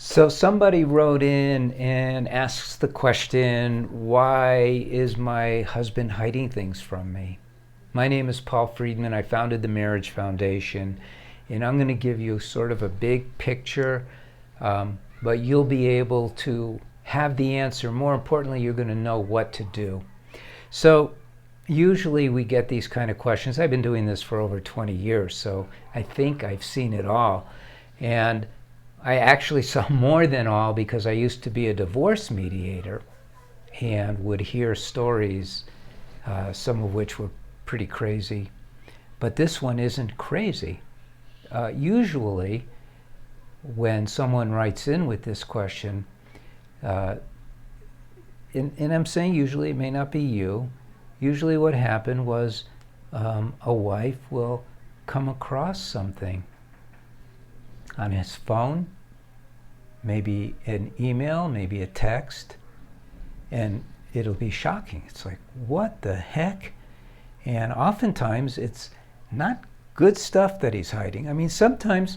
So somebody wrote in and asks the question, why is my husband hiding things from me? My name is Paul Friedman. I founded the Marriage Foundation, and I'm going to give you sort of a big picture, but you'll be able to have the answer. More importantly, you're going to know what to do. So usually we get these kind of questions. I've been doing this for over 20 years, so I think I've seen it all. And I actually saw more than all because I used to be a divorce mediator and would hear stories, some of which were pretty crazy. But this one isn't crazy. Usually, when someone writes in with this question, and I'm saying usually, it may not be you, usually what happened was a wife will come across something on his phone, maybe an email, maybe a text, and it'll be shocking. It's like, what the heck? And oftentimes it's not good stuff that he's hiding. I mean, sometimes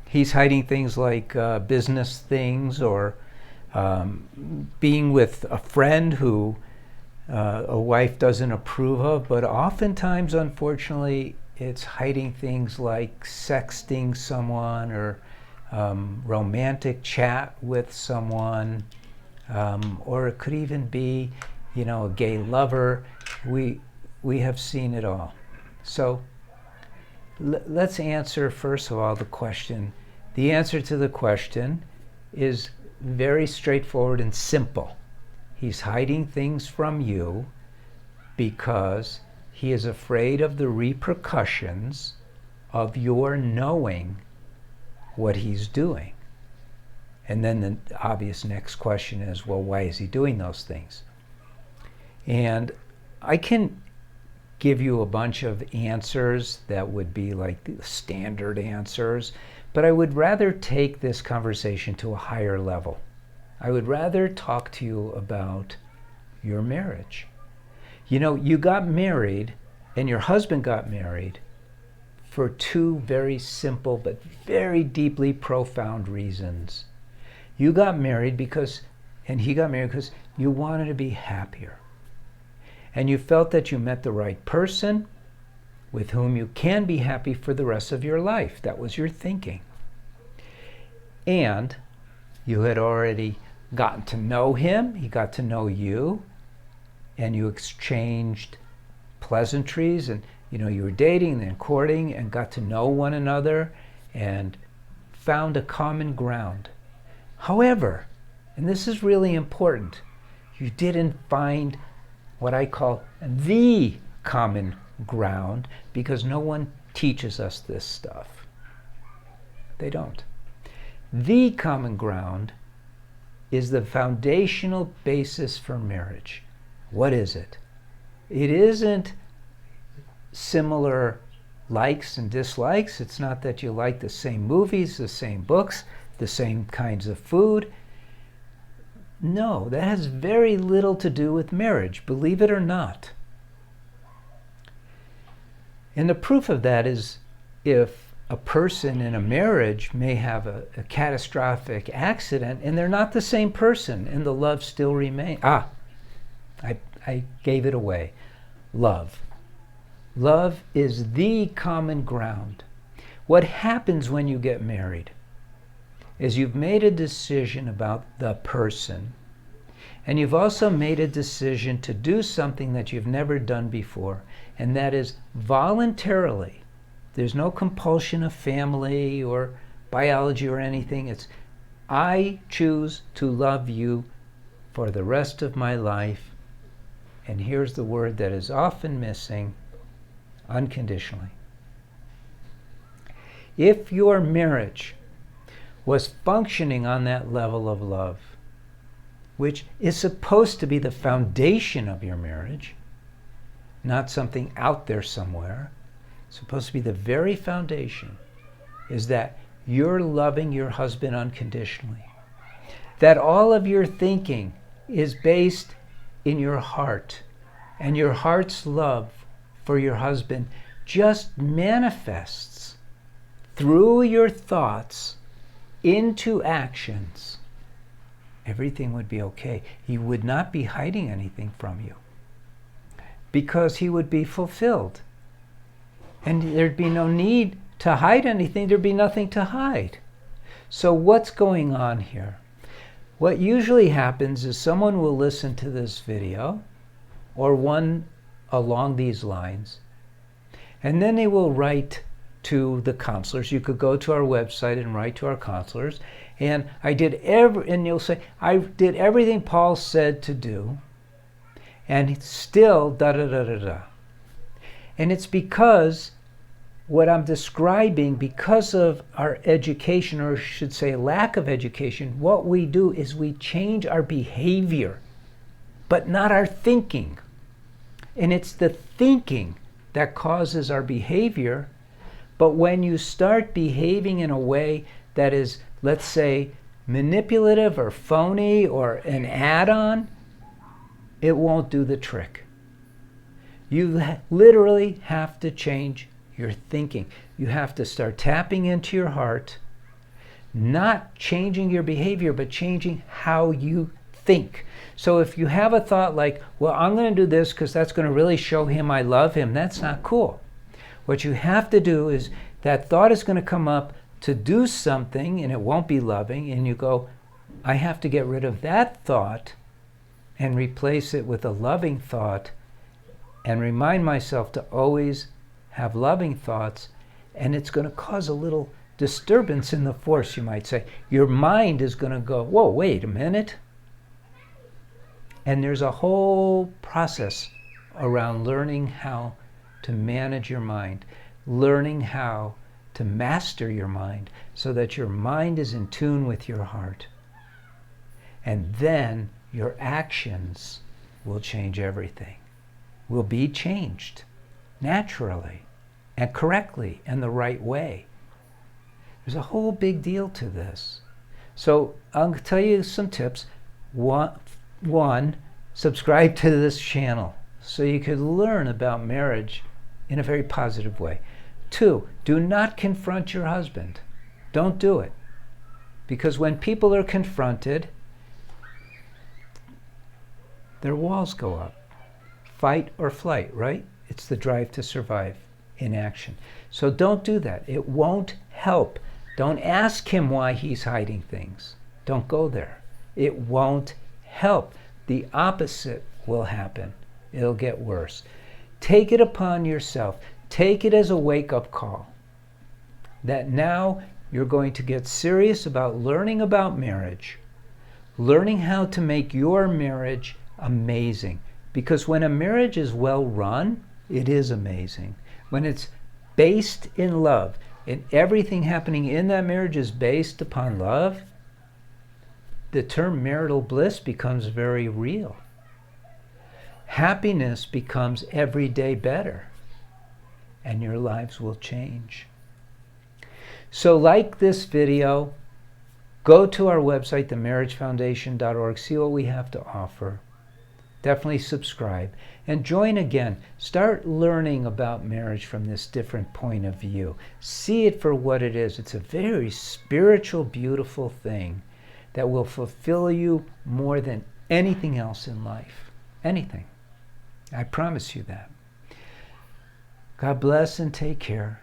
he's hiding things like business things, or being with a friend who a wife doesn't approve of, but oftentimes, unfortunately, it's hiding things like sexting someone, or romantic chat with someone, or it could even be, a gay lover. We have seen it all. So let's answer first of all the question. The answer to the question is very straightforward and simple. He's hiding things from you because he is afraid of the repercussions of your knowing what he's doing. And then the obvious next question is, well, why is he doing those things? And I can give you a bunch of answers that would be like the standard answers, but I would rather take this conversation to a higher level. I would rather talk to you about your marriage. You got married, and your husband got married for two very simple but very deeply profound reasons. You got married and he got married because you wanted to be happier. And you felt that you met the right person with whom you can be happy for the rest of your life. That was your thinking. And you had already gotten to know him, he got to know you, and you exchanged pleasantries, and you were dating and then courting and got to know one another and found a common ground. However, and this is really important, you didn't find what I call the common ground, because no one teaches us this stuff. They don't. The common ground is the foundational basis for marriage. What is it? It isn't similar likes and dislikes. It's not that you like the same movies, the same books, the same kinds of food. No, that has very little to do with marriage, believe it or not. And the proof of that is if a person in a marriage may have a catastrophic accident and they're not the same person and the love still remains. I gave it away. Love. Love is the common ground. What happens when you get married is you've made a decision about the person, and you've also made a decision to do something that you've never done before, and that is voluntarily. There's no compulsion of family or biology or anything. It's, I choose to love you for the rest of my life, and here's the word that is often missing, unconditionally. If your marriage was functioning on that level of love, which is supposed to be the foundation of your marriage, not something out there somewhere, it's supposed to be the very foundation, is that you're loving your husband unconditionally. That all of your thinking is based in your heart, and your heart's love for your husband just manifests through your thoughts into actions, everything would be okay. He would not be hiding anything from you because he would be fulfilled. And there'd be no need to hide anything. There'd be nothing to hide. So what's going on here? What usually happens is someone will listen to this video or one along these lines, and then they will write to the counselors. You could go to our website and write to our counselors, and and you'll say, I did everything Paul said to do, and still da da da da da. And it's because what I'm describing, because of our education, or I should say lack of education, what we do is we change our behavior, but not our thinking. And it's the thinking that causes our behavior. But when you start behaving in a way that is, let's say, manipulative or phony or an add-on, it won't do the trick. You literally have to change your thinking. You have to start tapping into your heart, not changing your behavior, but changing how you think. So if you have a thought like, well, I'm going to do this because that's going to really show him I love him, that's not cool. What you have to do is that thought is going to come up to do something and it won't be loving, and you go, I have to get rid of that thought and replace it with a loving thought and remind myself to always have loving thoughts, and it's going to cause a little disturbance in the force, you might say. Your mind is going to go, whoa, wait a minute. And there's a whole process around learning how to manage your mind, learning how to master your mind so that your mind is in tune with your heart. And then your actions will change everything, will be changed naturally and correctly and the right way. There's a whole big deal to this. So I'll tell you some tips. One, subscribe to this channel so you could learn about marriage in a very positive way. 2, do not confront your husband. Don't do it. Because when people are confronted, their walls go up. Fight or flight, right? It's the drive to survive in action. So don't do that. It won't help. Don't ask him why he's hiding things. Don't go there. It won't help. The opposite will happen. It'll get worse. Take it upon yourself. Take it as a wake-up call that now you're going to get serious about learning about marriage, learning how to make your marriage amazing. Because when a marriage is well run, it is amazing. When it's based in love and everything happening in that marriage is based upon love, the term marital bliss becomes very real. Happiness becomes every day better, and your lives will change. So like this video, go to our website, themarriagefoundation.org, see what we have to offer. Definitely subscribe and join again. Start learning about marriage from this different point of view. See it for what it is. It's a very spiritual, beautiful thing that will fulfill you more than anything else in life. Anything. I promise you that. God bless and take care.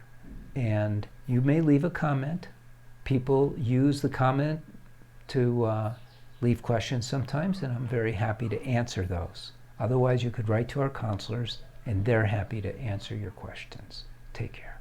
And you may leave a comment. People use the comment to leave questions sometimes, and I'm very happy to answer those. Otherwise, you could write to our counselors, and they're happy to answer your questions. Take care.